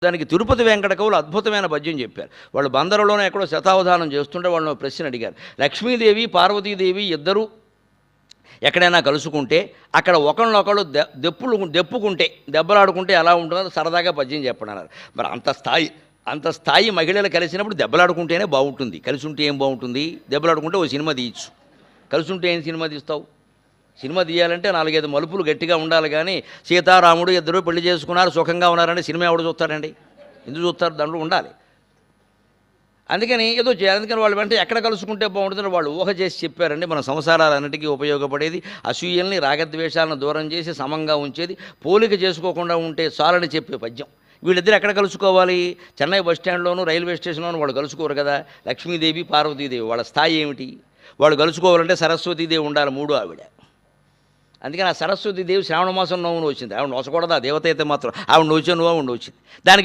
దానికి తిరుపతి వెంకట కవులు అద్భుతమైన పద్యం చెప్పారు. వాళ్ళు బందరులోనే ఎక్కడో శతావధానం చేస్తుంటే వాళ్ళు ప్రశ్న అడిగారు. లక్ష్మీదేవి పార్వతీదేవి ఇద్దరు ఎక్కడైనా కలుసుకుంటే అక్కడ ఒకళ్ళనొకళ్ళు దెప్పుకుంటే దెబ్బలాడుకుంటే ఎలా ఉంటుందో సరదాగా పద్యం చెప్పడన్నారు. మరి అంత స్థాయి మహిళలు కలిసినప్పుడు దెబ్బలాడుకుంటేనే బాగుంటుంది. కలిసి ఉంటే ఏం బాగుంటుంది? దెబ్బలాడుకుంటే ఓ సినిమా తీయచ్చు. కలిసి ఉంటే ఏం సినిమా తీస్తావు? సినిమా తీయాలంటే 4-5 మలుపులు గట్టిగా ఉండాలి. కానీ సీతారాముడు ఇద్దరు పెళ్లి చేసుకున్నారు, సుఖంగా ఉన్నారంటే సినిమా ఎవడు చూస్తారండి? ఎందుకు చూస్తారు? దాంట్లో ఉండాలి. అందుకని ఏదో చేయాలి. అందుకని వాళ్ళు వెంటనే ఎక్కడ కలుసుకుంటే బాగుంటుందని వాళ్ళు ఊహ చేసి చెప్పారండి. మన సంసారాలన్నిటికీ ఉపయోగపడేది, అసూయల్ని రాగద్వేషాలను దూరం చేసి సమంగా ఉంచేది, పోలిక చేసుకోకుండా ఉంటే చాలని చెప్పే పద్యం. వీళ్ళిద్దరు ఎక్కడ కలుసుకోవాలి? చెన్నై బస్ స్టాండ్లోనూ రైల్వే స్టేషన్లోనూ వాళ్ళు కలుసుకోరు కదా. లక్ష్మీదేవి పార్వతీదేవి వాళ్ళ స్థాయి ఏమిటి? వాళ్ళు కలుసుకోవాలంటే సరస్వతీదేవి ఉండాలి, మూడో ఆవిడ. అందుకని ఆ సరస్వతీదేవి శ్రావణ మాసం నోవును వచ్చింది. ఆవిడ నోచకూడదు, ఆ దేవత అయితే మాత్రం ఆవిడ నోచే నువ్వు ఆవిడ వచ్చింది. దానికి